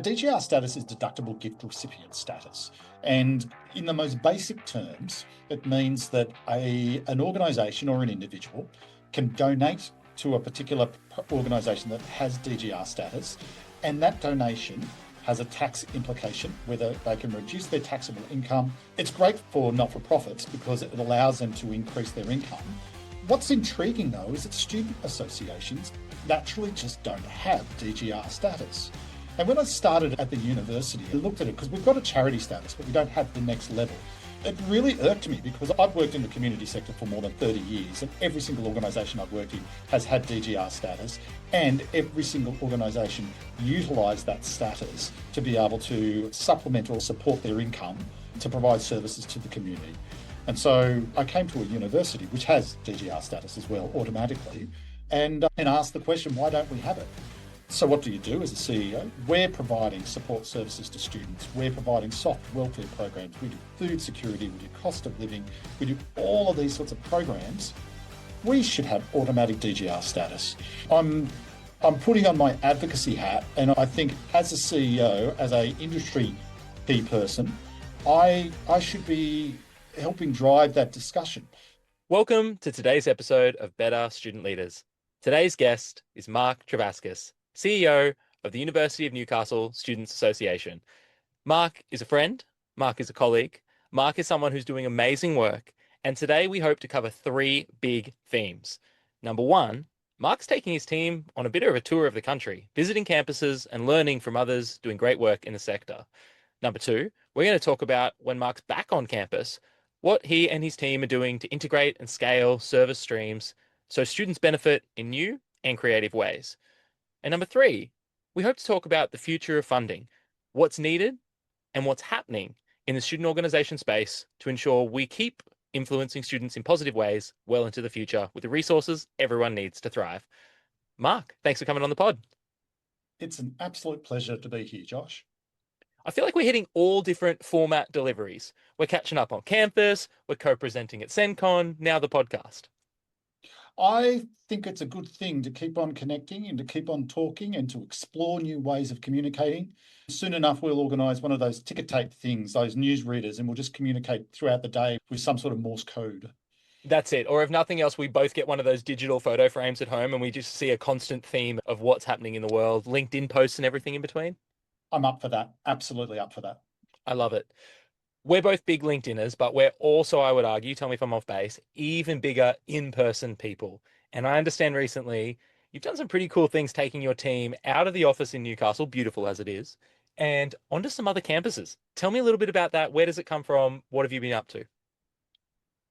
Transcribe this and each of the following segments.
DGR status is deductible gift recipient status. And in the most basic terms, it means that an organisation or an individual can donate to a particular organisation that has DGR status, and that donation has a tax implication, whether they can reduce their taxable income. It's great for not-for-profits because it allows them to increase their income. What's intriguing, though, is that student associations naturally just don't have DGR status. And when I started at the university, I looked at it because we've got a charity status, but we don't have the next level. It really irked me because I've worked in the community sector for more than 30 years, and every single organisation I've worked in has had DGR status, and every single organisation utilised that status to be able to supplement or support their income to provide services to the community. And so I came to a university which has DGR status as well automatically, and asked the question, why don't we have it? So what do you do as a CEO? We're providing support services to students. We're providing soft welfare programs. We do food security. We do cost of living. We do all of these sorts of programs. We should have automatic DGR status. I'm putting on my advocacy hat, and I think as a CEO, as a industry key person, I should be helping drive that discussion. Welcome to today's episode of Better Student Leaders. Today's guest is Mark Trevaskis, CEO of the University of Newcastle Students Association. Mark is a friend, Mark is a colleague, Mark is someone who's doing amazing work, and today we hope to cover three big themes. Number one, Mark's taking his team on a bit of a tour of the country, visiting campuses and learning from others doing great work in the sector. Number two, we're going to talk about when Mark's back on campus, what he and his team are doing to integrate and scale service streams so students benefit in new and creative ways. And number three, we hope to talk about the future of funding, what's needed and what's happening in the student organisation space to ensure we keep influencing students in positive ways well into the future with the resources everyone needs to thrive. Mark, thanks for coming on the pod. It's an absolute pleasure to be here, Josh. I feel like we're hitting all different format deliveries. We're catching up on campus, we're co-presenting at CenCon, now the podcast. I think it's a good thing to keep on connecting and to keep on talking and to explore new ways of communicating. Soon enough, we'll organise one of those ticker tape things, those newsreaders, and we'll just communicate throughout the day with some sort of Morse code. That's it. Or if nothing else, we both get one of those digital photo frames at home and we just see a constant theme of what's happening in the world, LinkedIn posts and everything in between. I'm up for that. Absolutely up for that. I love it. We're both big LinkedIners, but we're also, I would argue, tell me if I'm off base, even bigger in-person people. And I understand recently you've done some pretty cool things taking your team out of the office in Newcastle, beautiful as it is, and onto some other campuses. Tell me a little bit about that. Where does it come from? What have you been up to?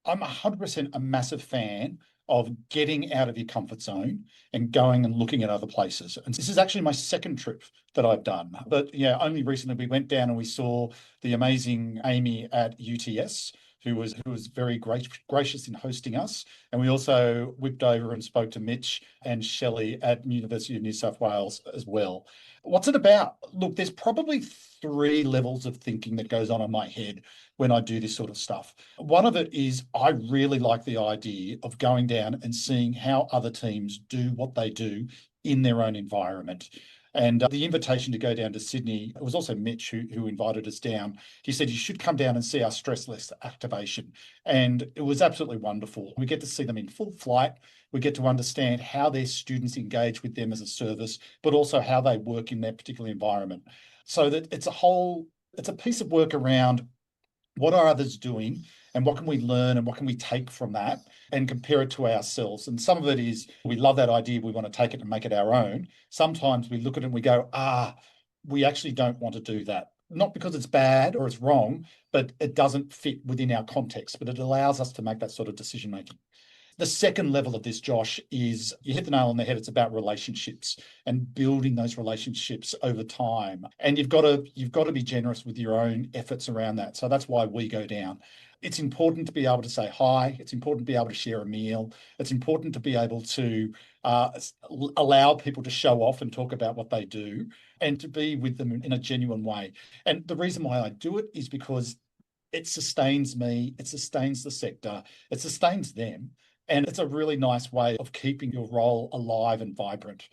I'm 100% a massive fan of getting out of your comfort zone and going and looking at other places. And this is actually my second trip that I've done. But yeah, only recently we went down and we saw the amazing Amy at UTS, who was very gracious in hosting us. And we also whipped over and spoke to Mitch and Shelley at University of New South Wales as well. What's it about? Look, there's probably three levels of thinking that goes on in my head when I do this sort of stuff. One of it is I really like the idea of going down and seeing how other teams do what they do in their own environment. And the invitation to go down to Sydney, it was also Mitch who invited us down. He said, you should come down and see our stressless activation. And it was absolutely wonderful. We get to see them in full flight. We get to understand how their students engage with them as a service, but also how they work in their particular environment. So that it's a piece of work around what are others doing and what can we learn and what can we take from that and compare it to ourselves. And some of it is we love that idea, we want to take it and make it our own. Sometimes we look at it and we go, we actually don't want to do that. Not because it's bad or it's wrong, but it doesn't fit within our context, but it allows us to make that sort of decision making. The second level of this, Josh, is you hit the nail on the head. It's about relationships and building those relationships over time. And you've got to be generous with your own efforts around that. So that's why we go down. It's important to be able to say hi. It's important to be able to share a meal. It's important to be able to allow people to show off and talk about what they do and to be with them in a genuine way. And the reason why I do it is because it sustains me, it sustains the sector, it sustains them. And it's a really nice way of keeping your role alive and vibrant.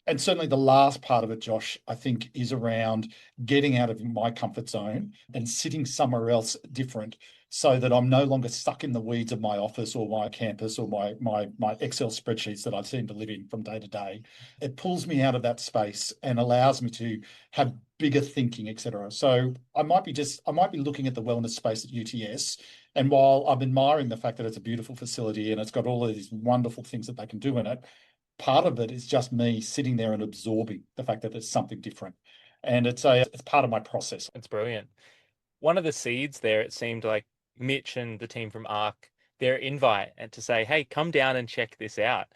And certainly the last part of it, Josh, I think is around getting out of my comfort zone and sitting somewhere else different so that I'm no longer stuck in the weeds of my office or my campus or my Excel spreadsheets that I seem to live in from day to day. It pulls me out of that space and allows me to have bigger thinking, etc. So I might be looking at the wellness space at UTS. And while I'm admiring the fact that it's a beautiful facility and it's got all of these wonderful things that they can do in it, part of it is just me sitting there and absorbing the fact that it's something different. And it's part of my process. It's brilliant. One of the seeds there, it seemed like Mitch and the team from ARC, their invite and to say, hey, come down and check this out.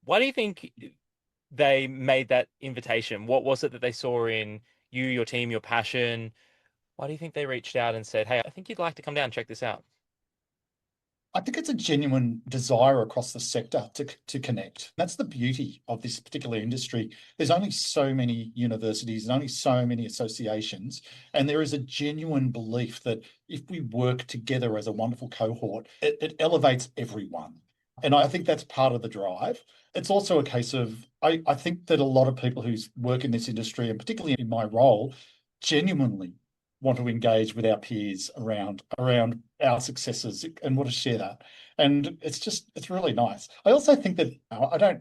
Why do you think they made that invitation? What was it that they saw in you, your team, your passion? Why do you think they reached out and said, hey, I think you'd like to come down and check this out? I think it's a genuine desire across the sector to connect. That's the beauty of this particular industry. There's only so many universities and only so many associations, and there is a genuine belief that if we work together as a wonderful cohort, it elevates everyone. And I think that's part of the drive. It's also a case of I think that a lot of people who work in this industry, and particularly in my role, genuinely want to engage with our peers around our successes and want to share that. And it's really nice. I also think that I don't,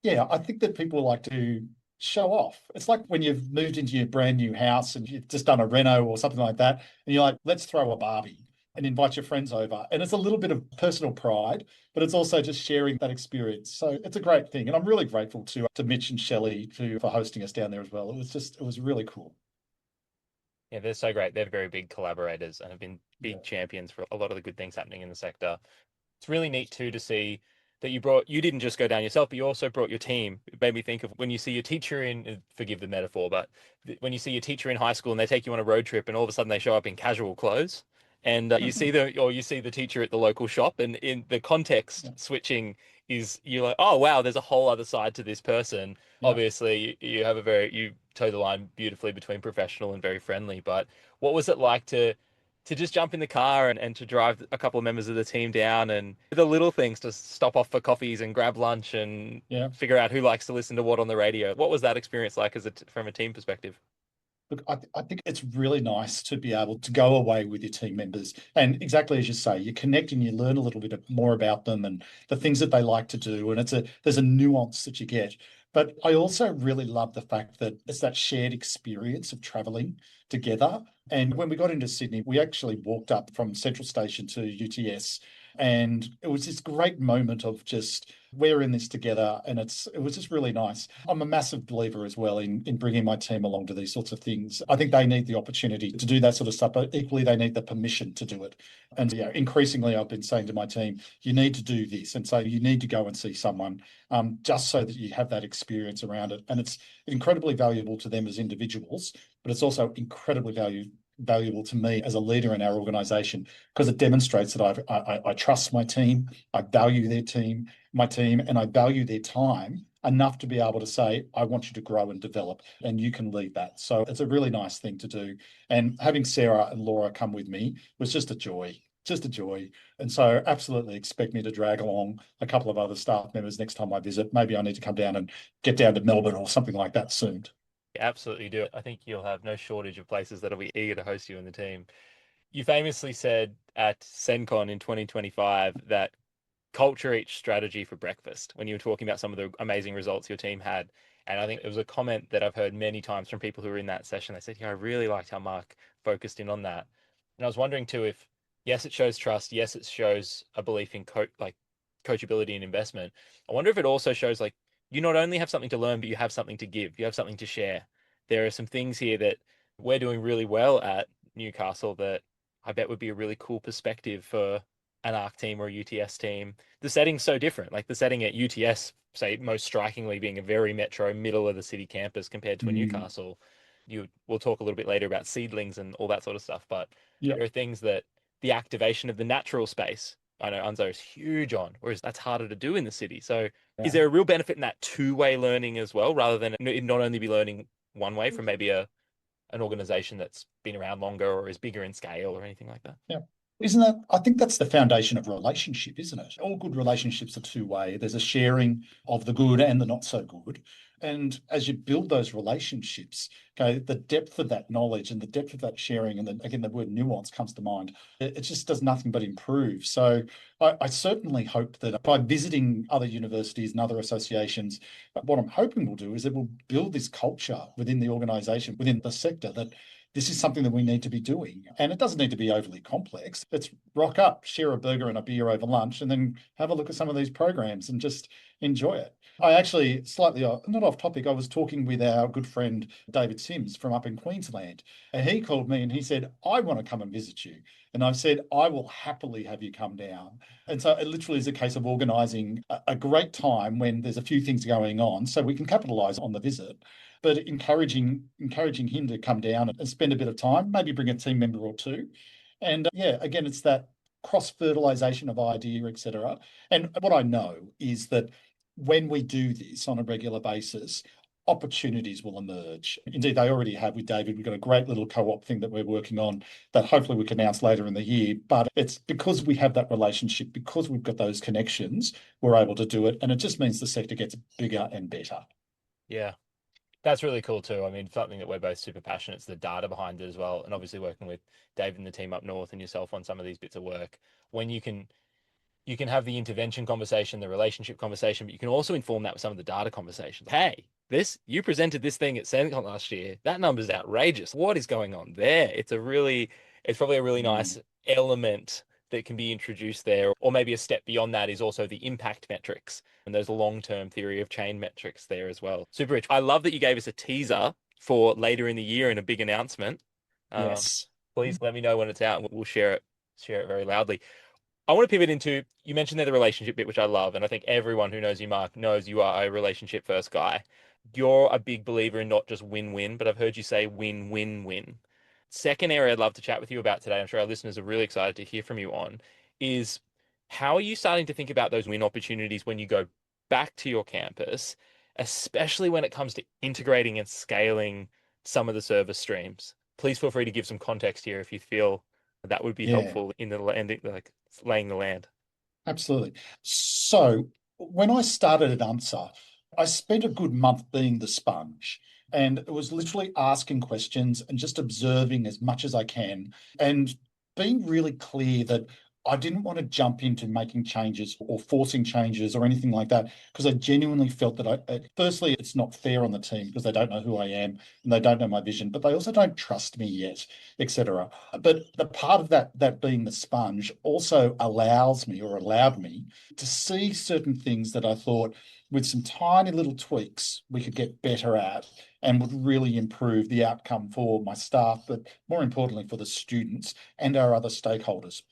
yeah, I think that people like to show off. It's like when you've moved into your brand new house and you've just done a reno or something like that, and you're like, let's throw a barbie and invite your friends over. And it's a little bit of personal pride, but it's also just sharing that experience. So it's a great thing. And I'm really grateful to Mitch and Shelley for hosting us down there as well. It was really cool. Yeah, they're so great. They're very big collaborators and have been Yeah. big champions for a lot of the good things happening in the sector. It's really neat too to see that you didn't just go down yourself, but you also brought your team. It made me think of when you see your teacher in, forgive the metaphor, but when you see your teacher in high school and they take you on a road trip and all of a sudden they show up in casual clothes and you see the teacher at the local shop and in the context Yeah. switching is you're like, oh wow, there's a whole other side to this person. Yeah. Obviously, you have you toe the line beautifully between professional and very friendly, but what was it like to just jump in the car and to drive a couple of members of the team down and the little things to stop off for coffees and grab lunch and Yeah. figure out who likes to listen to what on the radio. What was that experience like from a team perspective? Look, I think it's really nice to be able to go away with your team members. And exactly as you say, you connect and you learn a little bit more about them and the things that they like to do. And there's a nuance that you get. But I also really love the fact that it's that shared experience of traveling together. And when we got into Sydney, we actually walked up from Central Station to UTS. And it was this great moment of just we're in this together, and it was just really nice. I'm a massive believer as well in bringing my team along to these sorts of things. I think they need the opportunity to do that sort of stuff, but equally they need the permission to do it. And yeah, increasingly I've been saying to my team, you need to do this, and so you need to go and see someone, just so that you have that experience around it. And it's incredibly valuable to them as individuals, but it's also incredibly valuable to me as a leader in our organization because it demonstrates that I trust my team, I value my team, and I value their time enough to be able to say, I want you to grow and develop, and you can lead that. So it's a really nice thing to do. And having Sarah and Laura come with me was just a joy. Just a joy. And so absolutely expect me to drag along a couple of other staff members next time I visit. Maybe I need to come down and get down to Melbourne or something like that soon. Absolutely do. I think you'll have no shortage of places that'll be eager to host you and the team. You famously said at CenCon in 2025 that culture eats strategy for breakfast when you were talking about some of the amazing results your team had. And I think it was a comment that I've heard many times from people who were in that session. They said, yeah, I really liked how Mark focused in on that. And I was wondering too if, yes, it shows trust. Yes, it shows a belief in coachability and investment. I wonder if it also shows like you not only have something to learn, but you have something to give. You have something to share. There are some things here that we're doing really well at Newcastle that I bet would be a really cool perspective for an ARC team or a UTS team. The setting's so different. Like the setting at UTS, say, most strikingly being a very metro, middle of the city campus compared to a Mm, Newcastle. We'll talk a little bit later about seedlings and all that sort of stuff. But yeah. there are things that the activation of the natural space, I know UNSA is huge on, whereas that's harder to do in the city. So is Yeah. there a real benefit in that two-way learning as well, rather than it not only be learning one way from maybe an organization that's been around longer or is bigger in scale or anything like that? Yeah. Isn't that, I think that's the foundation of relationship, isn't it? All good relationships are two-way. There's a sharing of the good and the not so good. And as you build those relationships, okay, the depth of that knowledge and the depth of that sharing, and then again, the word nuance comes to mind, it just does nothing but improve. So I certainly hope that by visiting other universities and other associations, what I'm hoping will do is it will build this culture within the organisation, within the sector, that this is something that we need to be doing. And it doesn't need to be overly complex. Let's rock up, share a burger and a beer over lunch, and then have a look at some of these programs and just enjoy it. I actually, slightly not off topic, I was talking with our good friend David Sims from up in Queensland, and he called me and he said, I want to come and visit you. And I've said, I will happily have you come down. And so it literally is a case of organising a great time when there's a few things going on so we can capitalise on the visit, but encouraging him to come down and spend a bit of time, maybe bring a team member or two. And yeah, again, it's that cross fertilization of idea, etc. And what I know is that when we do this on a regular basis, opportunities will emerge. Indeed, they already have with David. We've got a great little co-op thing that we're working on that hopefully we can announce later in the year. But it's because we have that relationship, because we've got those connections, we're able to do it. And it just means the sector gets bigger and better. Yeah. That's really cool too. I mean, something that we're both super passionate is the data behind it as well. And obviously working with David and the team up north and yourself on some of these bits of work, when you can have the intervention conversation, the relationship conversation, but you can also inform that with some of the data conversations. Hey, you presented this thing at CENTCON last year. That number's outrageous. What is going on there? It's probably a really nice element that can be introduced there. Or maybe a step beyond that is also the impact metrics and those long-term theory of chain metrics there as well. Super rich. I love that you gave us a teaser for later in the year and a big announcement. Um, Yes. please let me know when it's out and we'll share it very loudly. I want to pivot into, you mentioned there the relationship bit, which I love. And I think everyone who knows you, Mark, knows you are a relationship first guy. You're a big believer in not just win-win, but I've heard you say win-win-win. Second area I'd love to chat with you about today, I'm sure our listeners are really excited to hear from you on, is how are you starting to think about those win opportunities when you go back to your campus, especially when it comes to integrating and scaling some of the service streams? Please feel free to give some context here if you feel that would be Yeah. helpful in the landing, like laying the land. Absolutely. So when I started at UNSA, I spent a good month being the sponge. And it was literally asking questions and just observing as much as I can and being really clear that I didn't want to jump into making changes or forcing changes or anything like that because I genuinely felt that firstly, it's not fair on the team because they don't know who I am and they don't know my vision, but they also don't trust me yet, etc. But the part of that being the sponge also allowed me to see certain things that I thought with some tiny little tweaks we could get better at and would really improve the outcome for my staff, but more importantly for the students and our other stakeholders.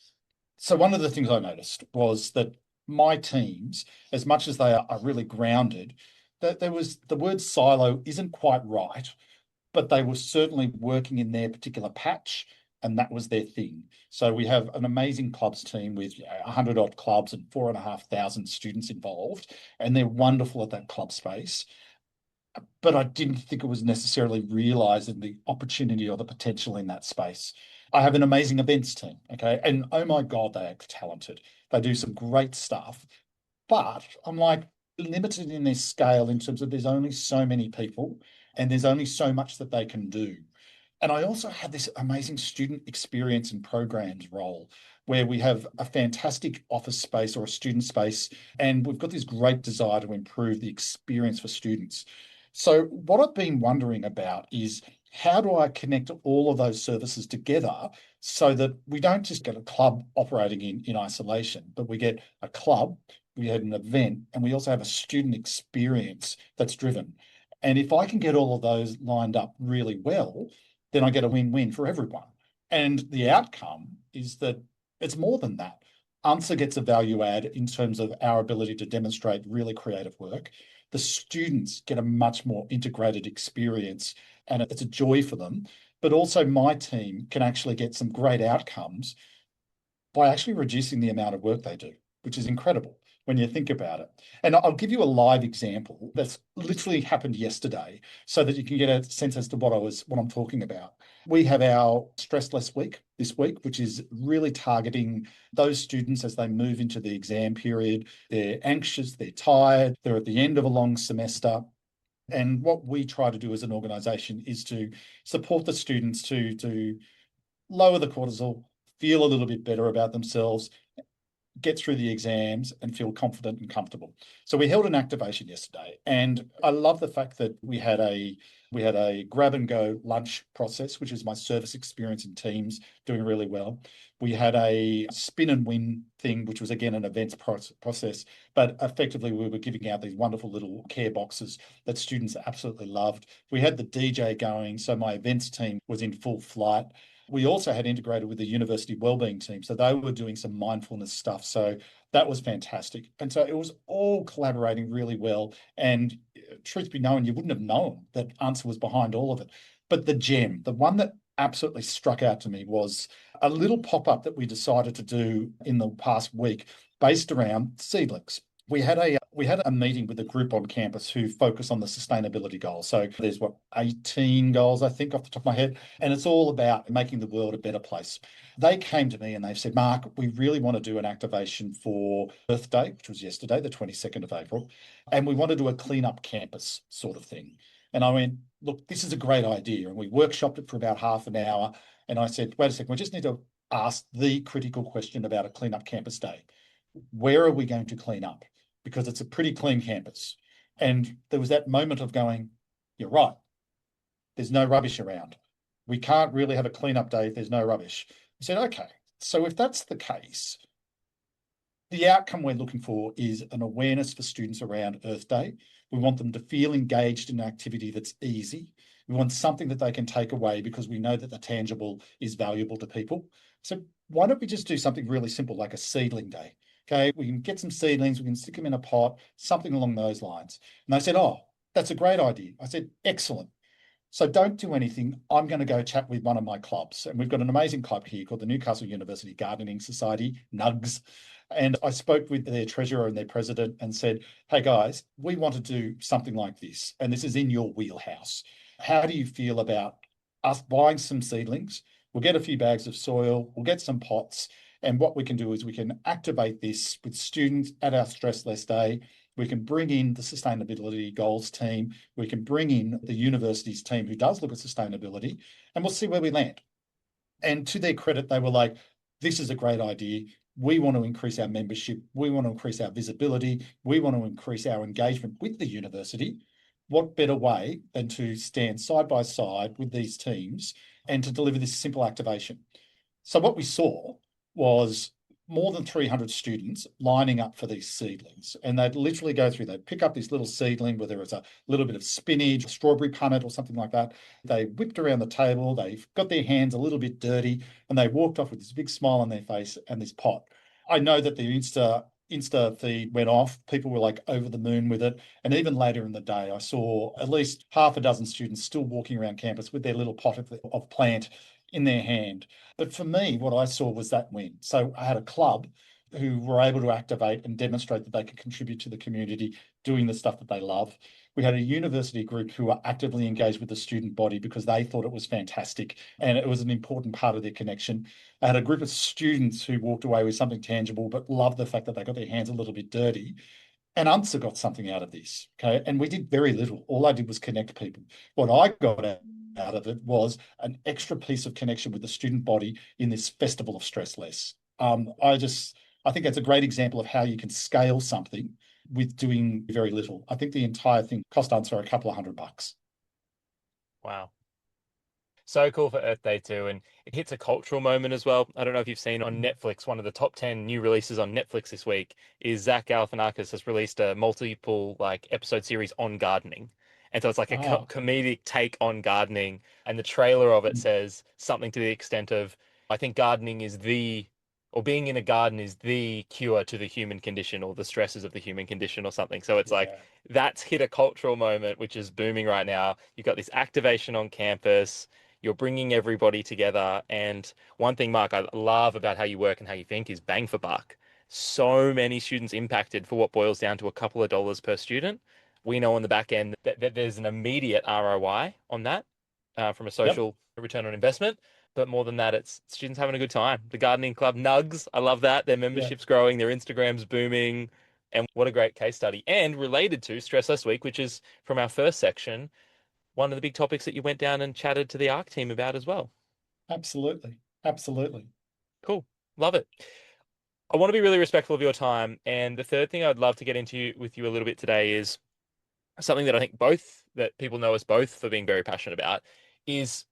So one of the things I noticed was that my teams, as much as they are really grounded, that there was the word silo isn't quite right, but they were certainly working in their particular patch, and that was their thing. So we have an amazing clubs team with 100 odd clubs and 4,500 students involved, and they're wonderful at that club space. But I didn't think it was necessarily realizing the opportunity or the potential in that space. I have an amazing events team, okay? And oh my God, they are talented. They do some great stuff. But I'm like limited in their scale in terms of there's only so many people and there's only so much that they can do. And I also had this amazing student experience and programs role where we have a fantastic office space or a student space, and we've got this great desire to improve the experience for students. So, what I've been wondering about is how do I connect all of those services together so that we don't just get a club operating in isolation, but we get a club, we had an event, and we also have a student experience that's driven. And if I can get all of those lined up really well, then I get a win-win for everyone. And the outcome is that it's more than that. UNSA gets a value add in terms of our ability to demonstrate really creative work. The students get a much more integrated experience and it's a joy for them. But also my team can actually get some great outcomes by actually reducing the amount of work they do, which is incredible. when you think about it. And I'll give you a live example that's literally happened yesterday so that you can get a sense as to what I'm talking about. We have our Stress Less Week this week, which is really targeting those students as they move into the exam period. They're anxious, they're tired, they're at the end of a long semester. And what we try to do as an organisation is to support the students to lower the cortisol, feel a little bit better about themselves, get through the exams and feel confident and comfortable. So we held an activation yesterday, and I love the fact that we had a grab and go lunch process, which is my service experience in teams doing really well. We had a spin and win thing, which was again an events process, but effectively we were giving out these wonderful little care boxes that students absolutely loved. We had the DJ going, so my events team was in full flight. We also had integrated with the university wellbeing team. So they were doing some mindfulness stuff. So that was fantastic. And so it was all collaborating really well. And truth be known, you wouldn't have known that UNSA was behind all of it. But the gem, the one that absolutely struck out to me was a little pop-up that we decided to do in the past week based around seedlings. We had a meeting with a group on campus who focus on the sustainability goals. So there's 18 goals, I think, off the top of my head, and it's all about making the world a better place. They came to me and they said, Mark, we really want to do an activation for Earth Day, which was yesterday, the 22nd of April, and we want to do a clean up campus sort of thing. And I went, look, this is a great idea. And we workshopped it for about half an hour. And I said, wait a second, we just need to ask the critical question about a clean up campus day. Where are we going to clean up? Because it's a pretty clean campus. And there was that moment of going, you're right. There's no rubbish around. We can't really have a cleanup day if there's no rubbish. I said, okay, so if that's the case, the outcome we're looking for is an awareness for students around Earth Day. We want them to feel engaged in an activity that's easy. We want something that they can take away because we know that the tangible is valuable to people. So why don't we just do something really simple like a seedling day? Okay, we can get some seedlings, we can stick them in a pot, something along those lines. And they said, oh, that's a great idea. I said, excellent. So don't do anything. I'm going to go chat with one of my clubs. And we've got an amazing club here called the Newcastle University Gardening Society, NUGS. And I spoke with their treasurer and their president and said, hey guys, we want to do something like this. And this is in your wheelhouse. How do you feel about us buying some seedlings? We'll get a few bags of soil, we'll get some pots. And what we can do is we can activate this with students at our Stress Less Day. We can bring in the sustainability goals team. We can bring in the university's team who does look at sustainability, and we'll see where we land. And to their credit, they were like, this is a great idea. We want to increase our membership. We want to increase our visibility. We want to increase our engagement with the university. What better way than to stand side by side with these teams and to deliver this simple activation? So what we saw was more than 300 students lining up for these seedlings. And they'd literally go through, they'd pick up this little seedling, whether it's a little bit of spinach, a strawberry punnet or something like that. They whipped around the table, they got their hands a little bit dirty, and they walked off with this big smile on their face and this pot. I know that the Insta feed went off. People were like over the moon with it. And even later in the day, I saw at least half a dozen students still walking around campus with their little pot of plant in their hand. But for me, what I saw was that win. So I had a club who were able to activate and demonstrate that they could contribute to the community doing the stuff that they love. We had a university group who were actively engaged with the student body because they thought it was fantastic and it was an important part of their connection. I had a group of students who walked away with something tangible but loved the fact that they got their hands a little bit dirty. And UNSA got something out of this. Okay. And we did very little. All I did was connect people. What I got out of it was an extra piece of connection with the student body in this festival of Stress Less. I think that's a great example of how you can scale something with doing very little. I think the entire thing cost UNSA a couple of $100. Wow. So cool for Earth Day too. And it hits a cultural moment as well. I don't know if you've seen on Netflix, one of the top 10 new releases on Netflix this week is Zach Galifianakis has released a multiple episode series on gardening. And so it's like a Ah, comedic take on gardening. And the trailer of it says something to the extent of, I think gardening is or being in a garden is the cure to the human condition or the stresses of the human condition or something. So it's like, yeah. that's hit a cultural moment, which is booming right now. You've got this activation on campus, you're bringing everybody together. And one thing, Mark, I love about how you work and how you think is bang for buck. so many students impacted for what boils down to a couple of dollars per student. We know on the back end that there's an immediate ROI on that from a Yep. social return on investment. But more than that, it's students having a good time. The gardening club Nugs, I love that. Their Yeah. membership's growing, their Instagram's booming. And what a great case study. And related to Stress Less Week, which is from our first section, one of the big topics that you went down and chatted to the ARC team about as well. Absolutely. Absolutely. Cool. Love it. I want to be really respectful of your time. And the third thing I'd love to get into with you a little bit today is something that I think both that people know us both for being very passionate about is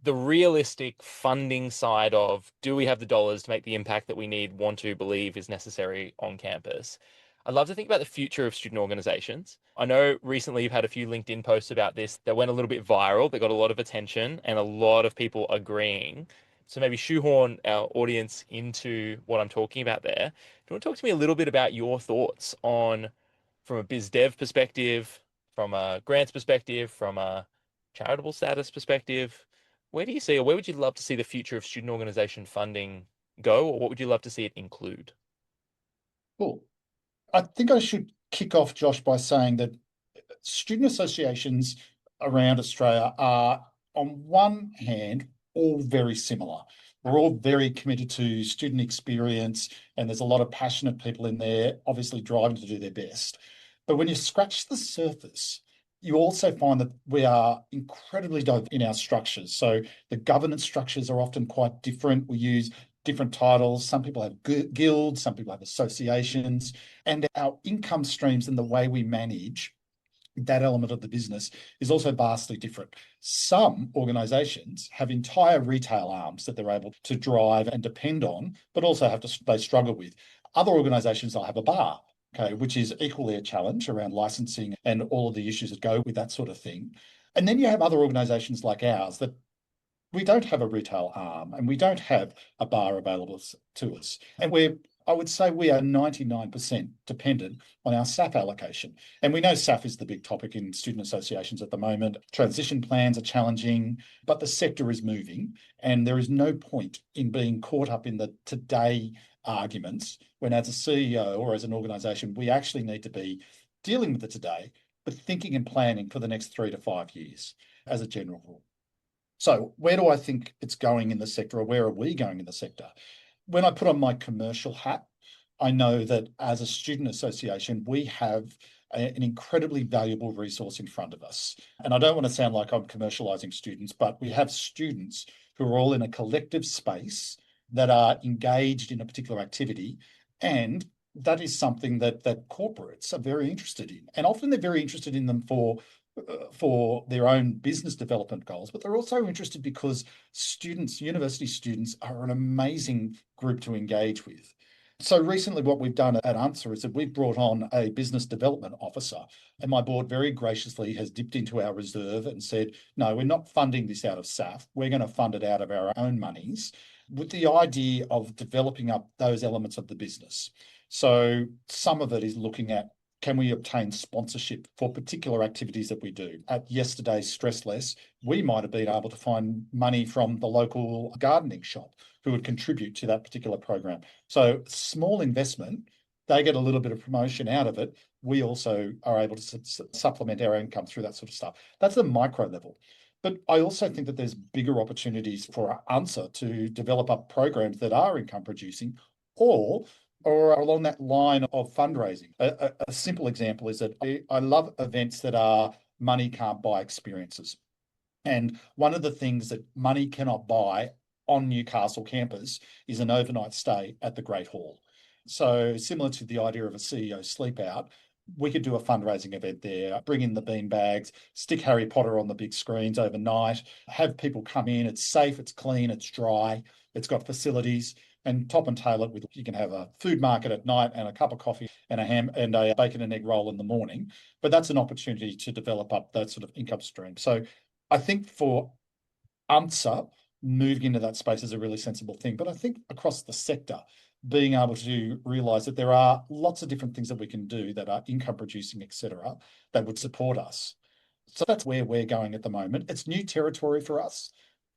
the realistic funding side of do we have the dollars to make the impact that we need, want to, believe is necessary on campus? I'd love to think about the future of student organizations. I know recently you've had a few LinkedIn posts about this that went a little bit viral, that got a lot of attention and a lot of people agreeing. So maybe shoehorn our audience into what I'm talking about there. Do you want to talk to me a little bit about your thoughts on, from a biz dev perspective, from a grants perspective, from a charitable status perspective? Where do you see, or where would you love to see the future of student organization funding go, or what would you love to see it include? Cool. I think I should kick off, Josh, by saying that student associations around Australia are, on one hand, all very similar. We're all very committed to student experience, and there's a lot of passionate people in there, obviously driving to do their best. But when you scratch the surface, you also find that we are incredibly diverse in our structures. So the governance structures are often quite different. We use different titles. Some people have guilds, some people have associations, and our income streams and the way we manage that element of the business is also vastly different. Some organizations have entire retail arms that they're able to drive and depend on, but also they struggle with. Other organizations will have a bar, okay, which is equally a challenge around licensing and all of the issues that go with that sort of thing. And then you have other organizations like ours that we don't have a retail arm and we don't have a bar available to us. And I would say we are 99% dependent on our SAF allocation. And we know SAF is the big topic in student associations at the moment. Transition plans are challenging, but the sector is moving. And there is no point in being caught up in the today arguments when, as a CEO or as an organization, we actually need to be dealing with the today, but thinking and planning for the next 3 to 5 years as a general rule. So where do I think it's going in the sector, or where are we going in the sector? When I put on my commercial hat, I know that as a student association, we have an incredibly valuable resource in front of us. And I don't want to sound like I'm commercializing students, but we have students who are all in a collective space that are engaged in a particular activity. And that is something that corporates are very interested in. And often they're very interested in them for their own business development goals, but they're also interested because students, university students, are an amazing group to engage with. So recently, what we've done at UNSA is that we've brought on a business development officer, and my board very graciously has dipped into our reserve and said, no, we're not funding this out of SAF. We're going to fund it out of our own monies with the idea of developing up those elements of the business. So some of it is looking at, can we obtain sponsorship for particular activities that we do? At yesterday's Stress Less, we might have been able to find money from the local gardening shop who would contribute to that particular program. So small investment, they get a little bit of promotion out of it. We also are able to supplement our income through that sort of stuff. That's the micro level. But I also think that there's bigger opportunities for UNSA to develop up programs that are income producing, or along that line of fundraising. A simple example is that I love events that are money can't buy experiences. And one of the things that money cannot buy on Newcastle campus is an overnight stay at the Great Hall. So similar to the idea of a CEO sleep out, we could do a fundraising event there, bring in the bean bags, stick Harry Potter on the big screens overnight, have people come in. It's safe, it's clean, it's dry, it's got facilities, and top and tail it with, you can have a food market at night and a cup of coffee and a ham and a bacon and egg roll in the morning. But that's an opportunity to develop up that sort of income stream. So I think for UNSA, moving into that space is a really sensible thing. But I think across the sector, being able to realise that there are lots of different things that we can do that are income producing, etc., that would support us. So that's where we're going at the moment. It's new territory for us.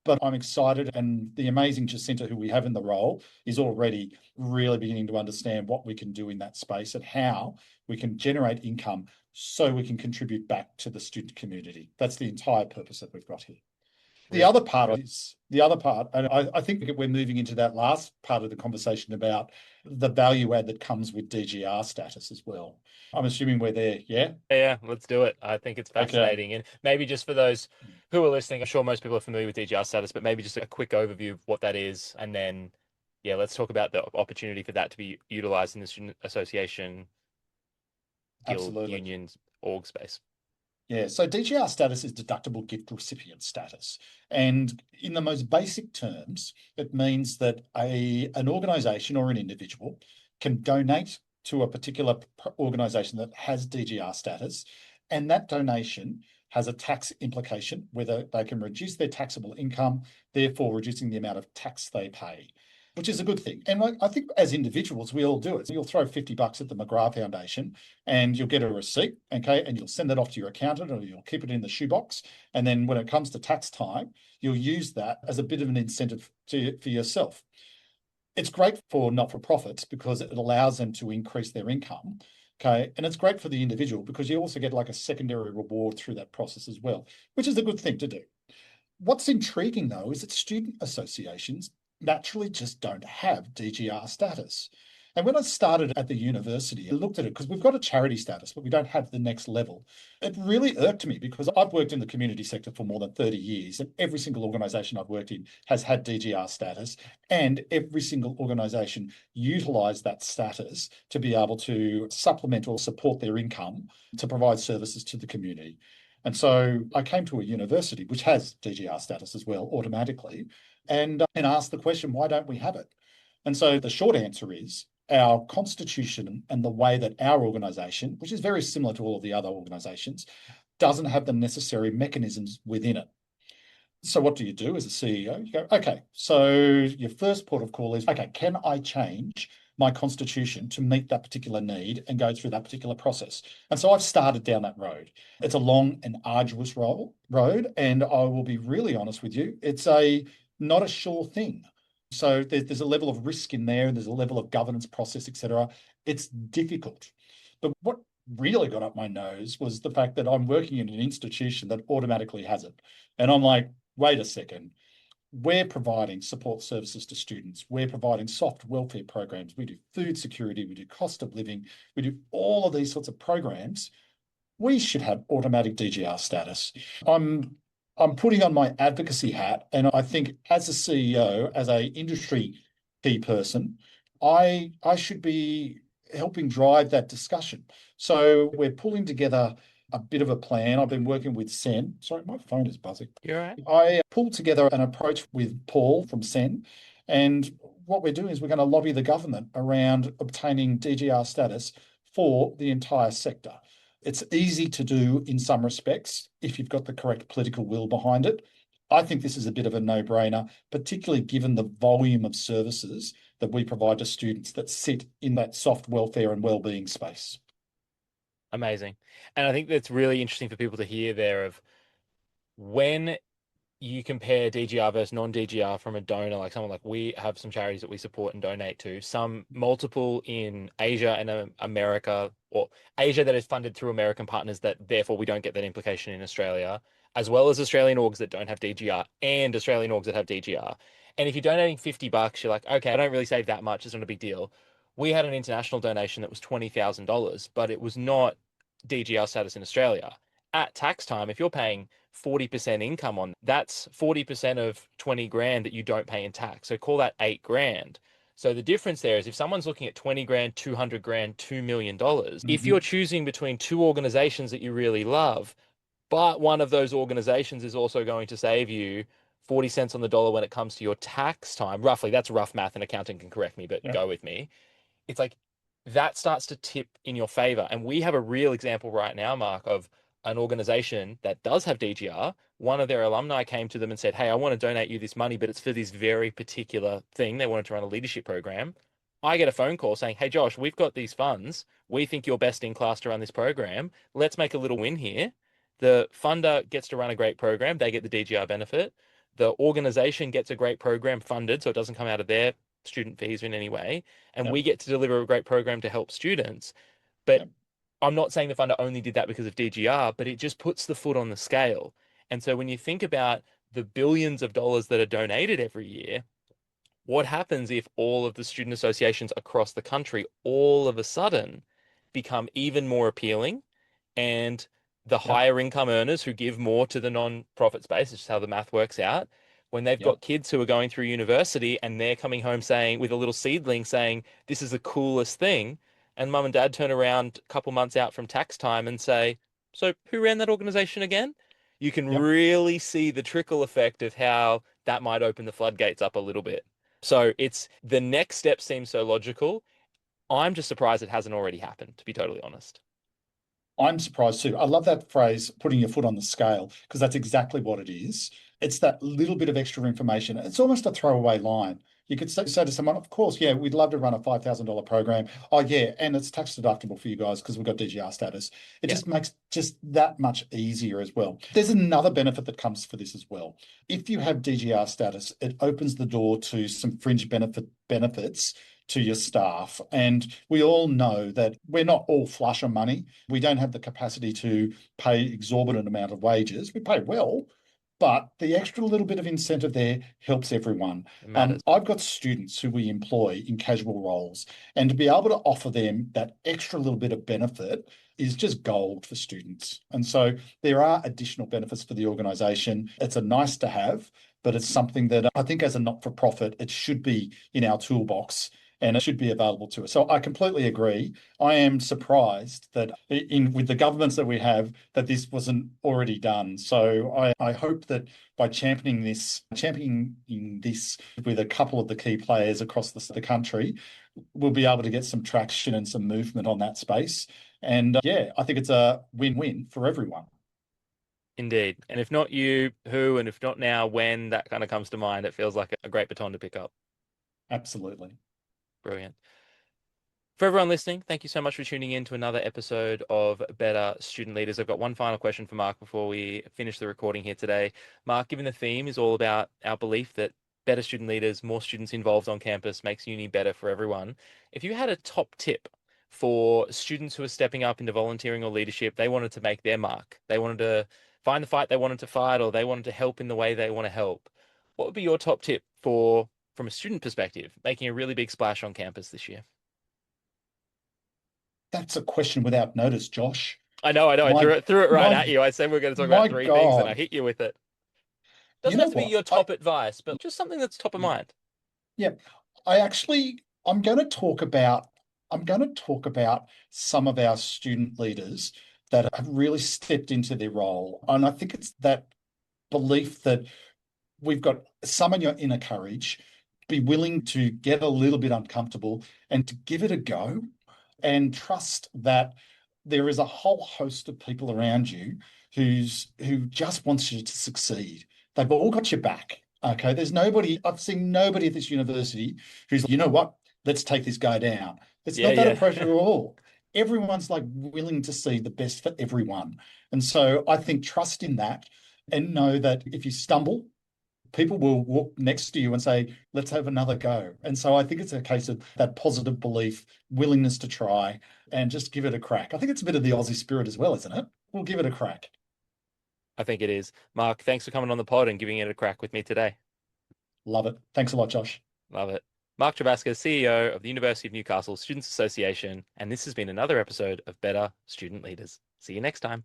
But I'm excited, and the amazing Jacinta, who we have in the role, is already really beginning to understand what we can do in that space and how we can generate income so we can contribute back to the student community. That's the entire purpose that we've got here. The other part, and I think we're moving into that last part of the conversation about the value add that comes with DGR status as well. I'm assuming we're there, yeah? Yeah, let's do it. I think it's Okay. fascinating. And maybe just for those who are listening, I'm sure most people are familiar with DGR status, but maybe just a quick overview of what that is. And then, yeah, let's talk about the opportunity for that to be utilized in the student association, guild, Absolutely. unions, org space. Yeah, so DGR status is deductible gift recipient status. And in the most basic terms, it means that an organisation or an individual can donate to a particular organisation that has DGR status, and that donation has a tax implication, whether they can reduce their taxable income, therefore reducing the amount of tax they pay, which is a good thing. And I think as individuals, we all do it. So you'll throw $50 at the McGrath Foundation and you'll get a receipt, okay, and you'll send that off to your accountant or you'll keep it in the shoebox. And then when it comes to tax time, you'll use that as a bit of an incentive for yourself. It's great for not-for-profits because it allows them to increase their income. Okay. And it's great for the individual because you also get like a secondary reward through that process as well, which is a good thing to do. What's intriguing, though, is that student associations naturally just don't have DGR status. And when I started at the university, I looked at it because we've got a charity status, but we don't have the next level. It really irked me because I've worked in the community sector for more than 30 years, and every single organisation I've worked in has had DGR status, and every single organisation utilised that status to be able to supplement or support their income to provide services to the community. And so I came to a university which has DGR status as well automatically and asked the question, why don't we have it? And so the short answer is our constitution and the way that our organisation, which is very similar to all of the other organisations, doesn't have the necessary mechanisms within it. So what do you do as a CEO? You go, okay, so your first port of call is, okay, can I change my constitution to meet that particular need and go through that particular process? And so I've started down that road. It's a long and arduous road, and I will be really honest with you, it's not a sure thing. So there's a level of risk in there, and there's a level of governance process, etc. It's difficult. But what really got up my nose was the fact that I'm working in an institution that automatically has it. And I'm like, wait a second, we're providing support services to students. We're providing soft welfare programs. We do food security. We do cost of living. We do all of these sorts of programs. We should have automatic DGR status. I'm putting on my advocacy hat, and I think as a CEO, as a industry key person, I should be helping drive that discussion. So we're pulling together a bit of a plan. I've been working with Sen. Sorry, my phone is buzzing. You're right. I pulled together an approach with Paul from Sen, and what we're doing is we're going to lobby the government around obtaining DGR status for the entire sector. It's easy to do in some respects if you've got the correct political will behind it. I think this is a bit of a no-brainer, particularly given the volume of services that we provide to students that sit in that soft welfare and wellbeing space. Amazing. And I think that's really interesting for people to hear there of when you compare DGR versus non-DGR from a donor, like someone like we have some charities that we support and donate to, some multiple in Asia and America, or Asia that is funded through American partners that therefore we don't get that implication in Australia, as well as Australian orgs that don't have DGR and Australian orgs that have DGR. And if you're donating $50, you're like, okay, I don't really save that much. It's not a big deal. We had an international donation that was $20,000, but it was not DGR status in Australia. At tax time, if you're paying 40% income on that's 40% of 20 grand that you don't pay in tax. So call that 8 grand. So the difference there is if someone's looking at 20 grand, 200 grand, $2 million, if you're choosing between two organizations that you really love, but one of those organizations is also going to save you 40 cents on the dollar when it comes to your tax time, roughly, that's rough math and accounting can correct me, but Yeah. go with me. It's like that starts to tip in your favor. And we have a real example right now, Mark, of an organization that does have DGR. One of their alumni came to them and said, hey, I want to donate you this money, but it's for this very particular thing. They wanted to run a leadership program. I get a phone call saying, hey, Josh, we've got these funds. We think you're best in class to run this program. Let's make a little win here. The funder gets to run a great program. They get the DGR benefit. the organization gets a great program funded, so it doesn't come out of their student fees in any way, and Yep. we get to deliver a great program to help students. But Yep. I'm not saying the funder only did that because of DGR, but it just puts the foot on the scale. And so when you think about the billions of dollars that are donated every year, what happens if all of the student associations across the country all of a sudden become even more appealing, and the Yep. higher income earners who give more to the non-profit space, it's just how the math works out, when they've got Yep. kids who are going through university and they're coming home saying, with a little seedling saying, this is the coolest thing, and mum and dad turn around a couple months out from tax time and say, so who ran that organization again? You can Yep. really see the trickle effect of how that might open the floodgates up a little bit. So it's the next step seems so logical. I'm just surprised it hasn't already happened, to be totally honest. I'm surprised too. I love that phrase, putting your foot on the scale, because that's exactly what it is. It's that little bit of extra information. It's almost a throwaway line. You could say to someone, of course, yeah, we'd love to run a $5,000 program. Oh, yeah, and it's tax deductible for you guys because we've got DGR status. It Yeah. just makes just that much easier as well. There's another benefit that comes for this as well. If you have DGR status, it opens the door to some fringe benefits to your staff. And we all know that we're not all flush on money. We don't have the capacity to pay exorbitant amount of wages. We pay well, but the extra little bit of incentive there helps everyone. It matters. I've got students who we employ in casual roles, and to be able to offer them that extra little bit of benefit is just gold for students. And so there are additional benefits for the organisation. It's a nice to have, but it's something that I think as a not-for-profit, it should be in our toolbox and it should be available to us. So I completely agree. I am surprised that with the governments that we have, that this wasn't already done. So I hope that by championing this with a couple of the key players across the country, we'll be able to get some traction and some movement on that space. And yeah, I think it's a win-win for everyone. Indeed. And if not you, who, and if not now, when that kind of comes to mind, it feels like a great baton to pick up. Absolutely. Brilliant. For everyone listening, thank you so much for tuning in to another episode of Better Student Leaders. I've got one final question for Mark before we finish the recording here today. Mark, given the theme is all about our belief that better student leaders, more students involved on campus makes uni better for everyone, if you had a top tip for students who are stepping up into volunteering or leadership, they wanted to make their mark, they wanted to find the fight they wanted to fight, or they wanted to help in the way they want to help, what would be your top tip for, from a student perspective, making a really big splash on campus this year? That's a question without notice, Josh. I know, I know. I My threw it right my at you. I said we're going to talk about my three things, and I God. hit you with it. You Doesn't know have to be what? your top advice, but just something that's top of mind. Yeah, I actually I'm going to talk about some of our student leaders that have really stepped into their role. And I think it's that belief that we've got summon your inner courage, be willing to get a little bit uncomfortable and to give it a go and trust that there is a whole host of people around you who just wants you to succeed. They've all got your back. Okay. I've seen nobody at this university who's, you know what, let's take this guy down. It's Yeah, not that yeah. approach at all. Everyone's like willing to see the best for everyone. And so I think trust in that and know that if you stumble, people will walk next to you and say, let's have another go. And so I think it's a case of that positive belief, willingness to try, and just give it a crack. I think it's a bit of the Aussie spirit as well, isn't it? We'll give it a crack. I think it is. Mark, thanks for coming on the pod and giving it a crack with me today. Love it. Thanks a lot, Josh. Love it. Mark Trevaskis, CEO of the University of Newcastle Students Association, and this has been another episode of Better Student Leaders. See you next time.